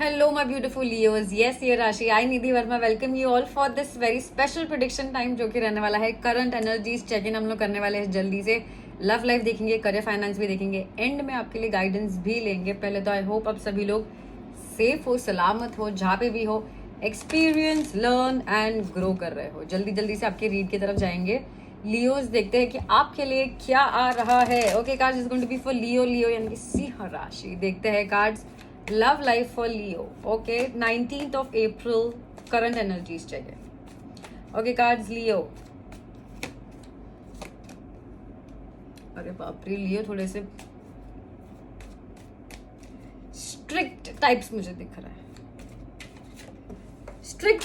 Hello, my beautiful Leos. Yes, ये राशि आई Nidhi Verma welcome you all for this very special prediction time जो कि रहने वाला है करंट एनर्जीज चेक इन हम लोग करने वाले हैं जल्दी से। लव लाइफ देखेंगे, करियर फाइनेंस भी देखेंगे, एंड में आपके लिए गाइडेंस भी लेंगे। पहले तो आई होप आप सभी लोग सेफ हो, सलामत हो, जहाँ पे भी हो, एक्सपीरियंस लर्न एंड ग्रो कर रहे हो। जल्दी जल्दी से आपके रीड की तरफ जाएंगे। लियोज देखते हैं कि आपके लिए क्या आ रहा है। Okay cards is going to be for Leo. Leo यानी कि सिंह राशि। देखते हैं cards love life for Leo. Okay 19th of April current energies चाहिए। Okay cards Leo. अरे बाप रे, लियो थोड़े से स्ट्रिक्ट टाइप्स मुझे दिख रहा है। Strict,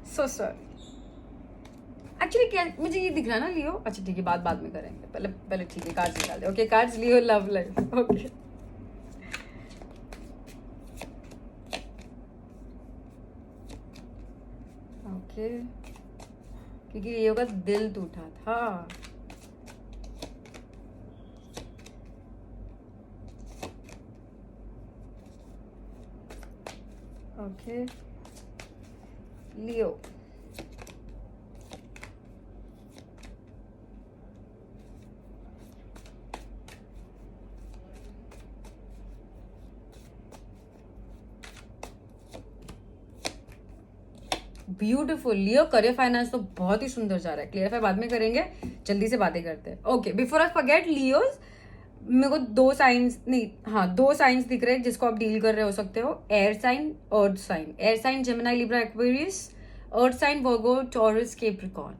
so sorry. एक्चुअली क्या मुझे ये दिख रहा है ना लियो। अच्छा ठीक है, बाद में करेंगे, पहले पहले ठीक है कार्ड्स निकाल दे। ओके कार्ड्स लियो लव लाइफ। ओके ओके क्योंकि लियो का दिल टूटा था। ओके लियो ब्यूटीफुल। लियो करियर फाइनेंस तो बहुत ही सुंदर जा रहा है। क्लियरफाई बाद में करेंगे, जल्दी से बातें करते हैं। Okay before I forget Leos, मेरे को दो साइंस नहीं, हाँ दो साइंस दिख रहे हैं जिसको आप डील कर रहे हो सकते हो। Air sign, earth sign. Air sign Gemini Libra Aquarius, earth sign Virgo Taurus Capricorn.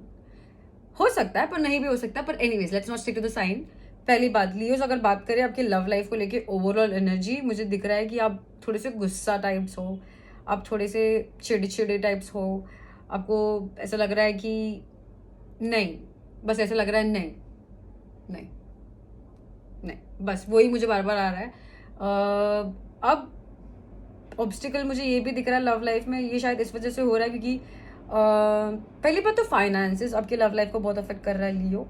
हो सकता है पर नहीं भी हो सकता, पर anyways let's not stick to the sign. पहली बात लियोज, अगर बात करें आपकी लव लाइफ को लेके ओवरऑल एनर्जी, मुझे दिख रहा है कि आप थोड़े से गुस्सा टाइप्स हो, आप थोड़े से चिड़चिड़े टाइप्स हो। आपको ऐसा लग रहा है कि नहीं, बस ऐसा लग रहा है नहीं नहीं नहीं, बस वही मुझे बार बार आ रहा है। अब ऑब्स्टिकल मुझे ये भी दिख रहा है लव लाइफ में। ये शायद इस वजह से हो रहा है क्योंकि पहली बात तो फाइनेंसेस आपकी लव लाइफ को बहुत अफेक्ट कर रहा है लियो।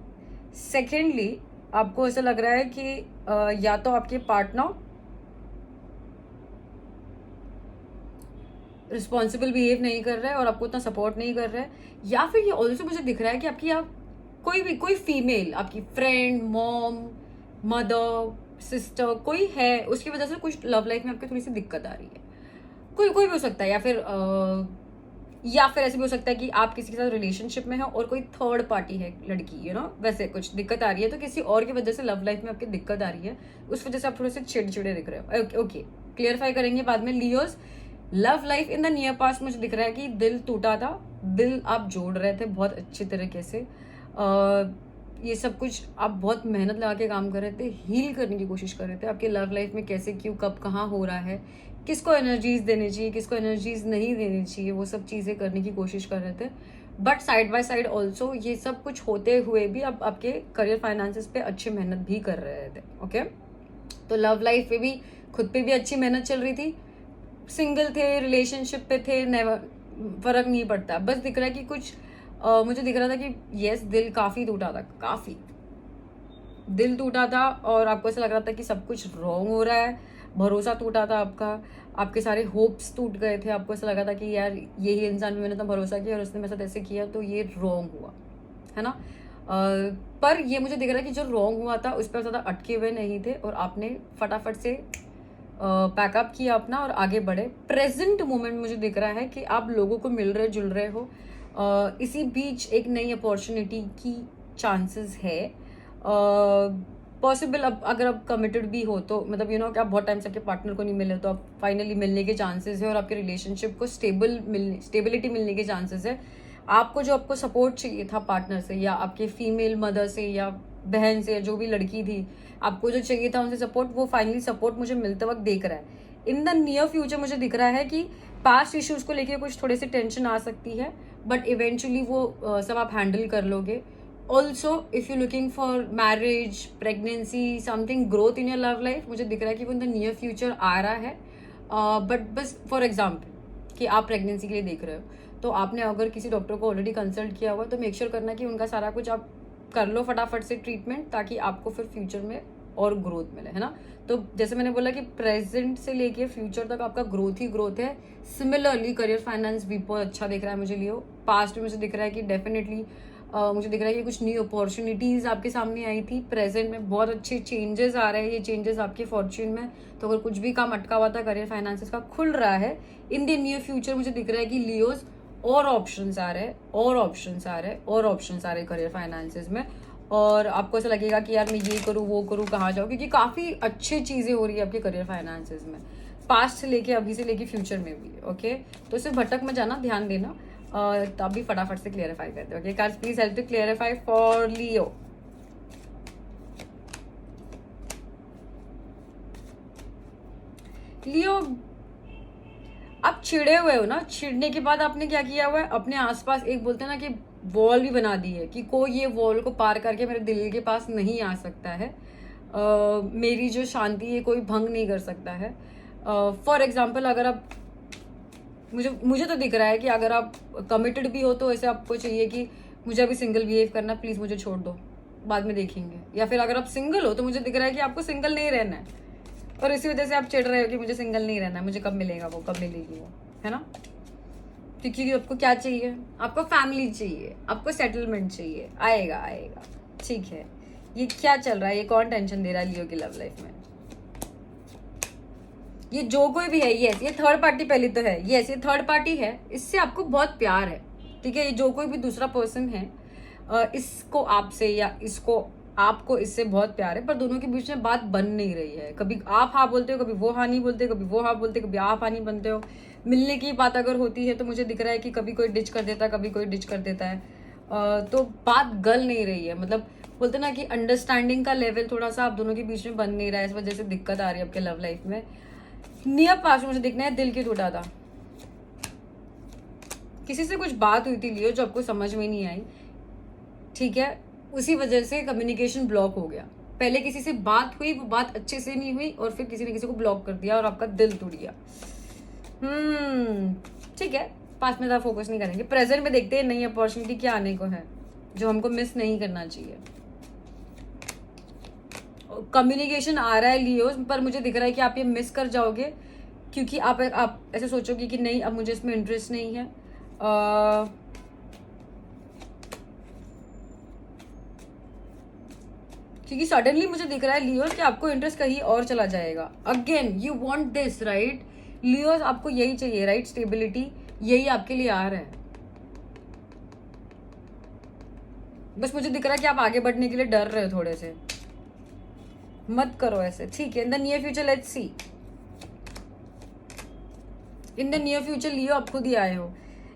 सेकेंडली आपको ऐसा लग रहा है कि या तो आपके पार्टनर रिस्पॉन्सिबल बिहेव नहीं कर रहा है और आपको उतना सपोर्ट नहीं कर रहा है, या फिर ये ऑल्सो मुझे दिख रहा है कि आपकी आप कोई फीमेल, आपकी फ्रेंड, मॉम, मदर, सिस्टर कोई है, उसकी वजह से कुछ लव लाइफ में आपकी थोड़ी सी दिक्कत आ रही है। कोई भी हो सकता है, या फिर ऐसे भी हो सकता है कि आप किसी के साथ रिलेशनशिप में हो और कोई थर्ड पार्टी है लड़की, वैसे कुछ दिक्कत आ रही है, तो किसी और की वजह से लव लाइफ में आपकी दिक्कत आ रही है, उस वजह से आप थोड़े से चिड़चिड़े दिख रहे हो। ओके क्लियरफाई करेंगे बाद में। Leos love life in the near past मुझे दिख रहा है कि दिल टूटा था, दिल आप जोड़ रहे थे बहुत अच्छी तरीके से। ये सब कुछ आप बहुत मेहनत लगा के काम कर रहे थे, हील करने की कोशिश कर रहे थे। आपके लव लाइफ में कैसे, क्यों, कब, कहाँ हो रहा है, किसको एनर्जीज देनी चाहिए, किसको एनर्जीज नहीं देनी चाहिए, वो सब चीज़ें करने की कोशिश कर रहे थे। But side by side also ये सब कुछ होते हुए भी आप आपके करियर फाइनेंसेस पे अच्छी मेहनत भी कर रहे थे। ओके तो लव लाइफ पे भी खुद पे भी अच्छी मेहनत चल रही थी। सिंगल थे, रिलेशनशिप पे थे, फर्क नहीं पड़ता। बस दिख रहा है कि कुछ मुझे दिख रहा था कि यस दिल काफ़ी टूटा था, काफ़ी दिल टूटा था और आपको ऐसा लग रहा था कि सब कुछ रॉन्ग हो रहा है। भरोसा टूटा था आपका, आपके सारे होप्स टूट गए थे। आपको ऐसा लगा था कि यार यही इंसान पे मैंने तो भरोसा किया और उसने मेरे साथ ऐसे किया तो ये रॉन्ग हुआ, है ना। पर ये मुझे दिख रहा है कि जो रॉन्ग हुआ था उस पर ज़्यादा अटके हुए नहीं थे और आपने फटाफट से पैकअप किया अपना और आगे बढ़े। प्रेजेंट मोमेंट मुझे दिख रहा है कि आप लोगों को मिल रहे जुल रहे हो। इसी बीच एक नई अपॉर्चुनिटी की चांसेस है पॉसिबल। अब अगर आप कमिटेड भी हो तो मतलब कि आप बहुत टाइम से आपके पार्टनर को नहीं मिले तो आप फाइनली मिलने के चांसेस है और आपके रिलेशनशिप को स्टेबिलिटी मिलने के चांसेस है। आपको सपोर्ट चाहिए था पार्टनर से या आपके फीमेल मदर से या बहन से, जो भी लड़की थी, आपको जो चाहिए था उनसे सपोर्ट, वो फाइनली सपोर्ट मुझे मिलते वक्त देख रहा है। इन द नियर फ्यूचर मुझे दिख रहा है कि पास्ट इश्यूज को लेके कुछ थोड़ी सी टेंशन आ सकती है, बट इवेंचुअली वो सब आप हैंडल कर लोगे। Also if you looking for marriage, pregnancy, something growth in your love life, मुझे दिख रहा है कि वो इन द नियर फ्यूचर आ रहा है। बट बस फॉर एग्जाम्पल कि आप प्रेगनेंसी के लिए देख रहे हो तो आपने अगर किसी डॉक्टर को ऑलरेडी कंसल्ट किया हुआ तो मेक श्योर करना कि उनका सारा कुछ आप कर लो फटाफट से ट्रीटमेंट, ताकि आपको फिर फ्यूचर में और ग्रोथ मिले, है ना। तो जैसे मैंने बोला कि प्रेजेंट से लेके फ्यूचर तक आपका ग्रोथ ही ग्रोथ है। सिमिलरली करियर फाइनेंस भी बहुत अच्छा दिख रहा है मुझे लियो। पास्ट में मुझे दिख रहा है कि डेफिनेटली मुझे दिख रहा है कि कुछ न्यू अपॉर्चुनिटीज आपके सामने आई थी। प्रेजेंट में बहुत अच्छे चेंजेस आ रहे हैं, ये चेंजेस आपके फॉर्च्यून में। तो अगर कुछ भी काम अटका हुआ था करियर फाइनेंसेस का, खुल रहा है। इन द नियर फ्यूचर मुझे दिख रहा है कि लियोज और ऑप्शंस आ रहे हैं, और ऑप्शंस आ रहे हैं, और ऑप्शंस आ रहे हैं करियर फाइनेंसेस में। और आपको ऐसा लगेगा कि यार मैं ये करूँ वो करूँ कहाँ जाऊँ, क्योंकि काफ़ी अच्छी चीज़ें हो रही है आपके करियर फाइनेंसेस में, पास्ट से लेके अभी से लेके फ्यूचर में भी। ओके, तो इसे भटक में जाना, ध्यान देना। तो अभी फटाफट से क्लियरिफाई करते हैं। Okay cards, please help to clarify for Leo. Leo, आप चिड़े हुए हो ना, चिड़ने के बाद आपने क्या किया हुआ है, अपने आसपास एक बोलते हैं ना कि वॉल भी बना दी है कि कोई ये वॉल को पार करके मेरे दिल के पास नहीं आ सकता है। मेरी जो शांति है कोई भंग नहीं कर सकता है। फॉर एग्जाम्पल, अगर आप मुझे तो दिख रहा है कि अगर आप कमिटेड भी हो तो ऐसे आपको चाहिए कि मुझे अभी सिंगल बिहेव करना, प्लीज मुझे छोड़ दो, बाद में देखेंगे। या फिर अगर आप सिंगल हो तो मुझे दिख रहा है कि आपको सिंगल नहीं रहना है, और इसी वजह से आप चिढ़ रहे हो कि मुझे सिंगल नहीं रहना है, मुझे कब मिलेगा वो, कब मिलेगी वो, है ना। क्योंकि आपको क्या चाहिए, आपको फैमिली चाहिए, आपको सेटलमेंट चाहिए, आएगा आएगा, ठीक है। ये क्या चल रहा है, ये कौन टेंशन दे रहा है लियो की लव लाइफ में। ये जो कोई भी है, यस ये थर्ड पार्टी पहले तो है, यस ये थर्ड पार्टी है, इससे आपको बहुत प्यार है, ठीक है। ये जो कोई भी दूसरा पर्सन है, इसको आपसे या इसको आपको इससे बहुत प्यार है, पर दोनों के बीच में बात बन नहीं रही है। कभी आप हाँ बोलते हो, कभी वो हाँ नहीं बोलते, कभी वो हाँ बोलते, कभी आप हाँ नहीं बनते हो। मिलने की बात अगर होती है तो मुझे दिख रहा है कि कभी कोई डिच कर देता है, कभी कोई डिच कर देता है। तो बात गल नहीं रही है, मतलब बोलते ना कि अंडरस्टैंडिंग का लेवल थोड़ा सा आप दोनों के बीच में बन नहीं रहा है, इस वजह से दिक्कत आ रही है आपके लव लाइफ में। नियर पास मुझे दिखना है दिल की टूटा था, किसी से कुछ बात हुई थी लियो जो आपको समझ में नहीं आई, ठीक है। उसी वजह से कम्युनिकेशन ब्लॉक हो गया। पहले किसी से बात हुई, वो बात अच्छे से नहीं हुई, और फिर किसी ने किसी को ब्लॉक कर दिया और आपका दिल टूट गया। ठीक है, पास में ज़्यादा फोकस नहीं करेंगे, प्रेजेंट में देखते हैं नई अपॉर्चुनिटी क्या आने को है जो हमको मिस नहीं करना चाहिए। कम्युनिकेशन आ रहा है लियोस, पर मुझे दिख रहा है कि आप ये मिस कर जाओगे, क्योंकि आप ऐसे सोचोगे कि नहीं अब मुझे इसमें इंटरेस्ट नहीं है। क्योंकि सडनली मुझे दिख रहा है लियोस कि आपको इंटरेस्ट कहीं और चला जाएगा। Again you want this, right Leos, आपको यही चाहिए, राइट, स्टेबिलिटी, यही आपके लिए आ रहा है। बस मुझे दिख रहा है कि आप आगे बढ़ने के लिए डर रहे हो थोड़े से, मत करो ऐसे, ठीक है। In the near future let's see, in the near future Leo आप खुद ही आए हो।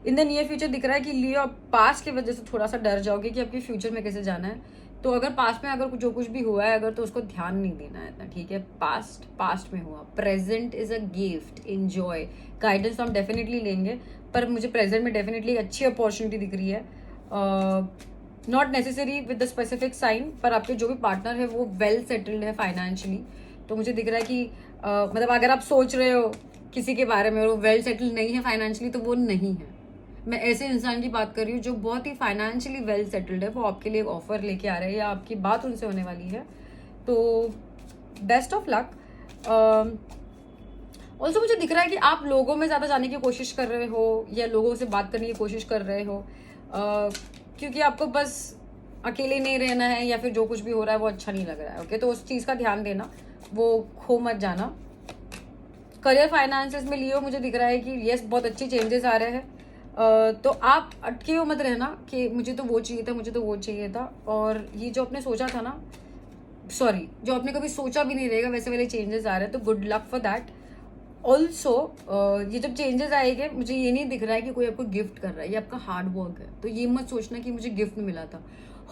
इन द नियर फ्यूचर दिख रहा है कि लियो आप पास्ट की वजह से थोड़ा सा डर जाओगे कि आपके फ्यूचर में कैसे जाना है। तो अगर पास्ट में अगर जो कुछ भी हुआ है अगर, तो उसको ध्यान नहीं देना है इतना, ठीक है। पास्ट में हुआ, present is a gift, enjoy. Guidance तो हम डेफिनेटली लेंगे, पर मुझे प्रेजेंट में डेफिनेटली अच्छी अपॉर्चुनिटी दिख रही है। Not necessary with the specific sign, पर आपके जो भी पार्टनर है वो वेल सेटल्ड है फाइनेंशियली। तो मुझे दिख रहा है कि मतलब अगर आप सोच रहे हो किसी के बारे में और वो वेल सेटल्ड नहीं है फाइनेंशियली, तो वो नहीं है। मैं ऐसे इंसान की बात कर रही हूँ जो बहुत ही फाइनेंशियली वेल सेटल्ड है, वो आपके लिए एक ऑफर लेके आ रहे हैं या आपकी बात उनसे होने वाली है। तो बेस्ट ऑफ लक। ऑल्सो मुझे दिख रहा है कि आप लोगों में ज़्यादा जाने की कोशिश कर रहे हो या लोगों से बात करने की कोशिश कर रहे हो, क्योंकि आपको बस अकेले नहीं रहना है या फिर जो कुछ भी हो रहा है वो अच्छा नहीं लग रहा है। ओके, तो उस चीज़ का ध्यान देना, वो खो मत जाना। करियर फाइनेंसेस में लियो मुझे दिख रहा है कि यस बहुत अच्छे चेंजेस आ रहे हैं। तो आप अटके हो मत रहना कि मुझे तो वो चाहिए था, मुझे तो वो चाहिए था, और ये जो आपने सोचा था ना, सॉरी जो आपने कभी सोचा भी नहीं रहेगा, वैसे वाले चेंजेस आ रहे हैं। तो good luck for that. Also ये जब चेंजेस आएंगे, मुझे ये नहीं दिख रहा है कि कोई आपको गिफ्ट कर रहा है, ये आपका हार्ड वर्क है। तो ये मत सोचना कि मुझे गिफ्ट मिला था।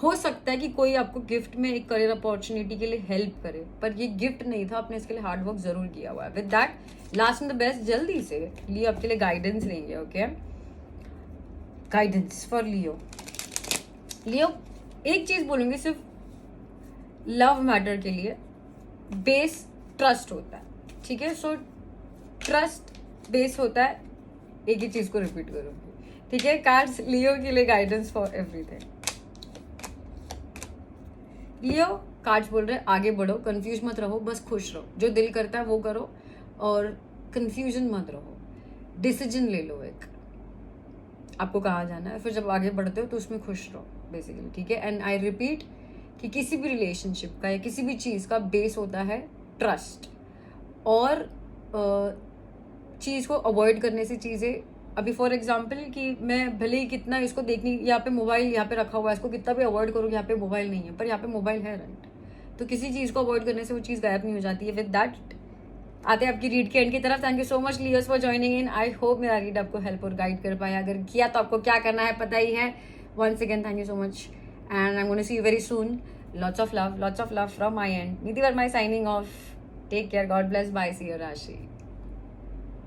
हो सकता है कि कोई आपको गिफ्ट में एक करियर अपॉर्चुनिटी के लिए हेल्प करे, पर ये गिफ्ट नहीं था, आपने इसके लिए हार्ड वर्क जरूर किया हुआ है। With that last and the best, जल्दी से लिए आपके लिए गाइडेंस लेंगे। Okay, guidance for Leo. लियो एक चीज बोलूंगी सिर्फ लव मैटर के लिए, बेस ट्रस्ट होता है, ठीक है। सो ट्रस्ट बेस होता है, एक ही चीज को रिपीट करूंगी, ठीक है। कार्ड्स लियो के लिए guidance for everything. Leo cards बोल रहे हैं आगे बढ़ो, कंफ्यूज मत रहो, बस खुश रहो, जो दिल करता है वो करो और कंफ्यूजन मत रहो, डिसीजन ले लो एक, आपको कहाँ जाना है, फिर जब आगे बढ़ते हो तो उसमें खुश रहो बेसिकली, ठीक है। एंड आई रिपीट कि किसी भी रिलेशनशिप का या किसी भी चीज़ का बेस होता है ट्रस्ट, और चीज़ को अवॉइड करने से चीज़ें, अभी फॉर एग्जांपल कि मैं भले ही कितना इसको देखनी, यहाँ पे मोबाइल यहाँ पे रखा हुआ है, इसको कितना भी अवॉइड करूँ, यहाँ पे मोबाइल नहीं है, पर यहाँ पे मोबाइल है राइट, तो किसी चीज़ को अवॉइड करने से वो चीज़ गायब नहीं हो जाती है। विद दैट आते हैं आपकी रीड के एंड की तरफ। Thank you so much Leos for joining in. I hope मेरा रीड आपको हेल्प और गाइड कर पाया, अगर किया तो आपको क्या करना है पता ही है। Once again thank you so much and I am gonna see you very soon. Lots of love from my end. Nidhi Verma signing off. Take care. God bless. Bye. See you, Rashi.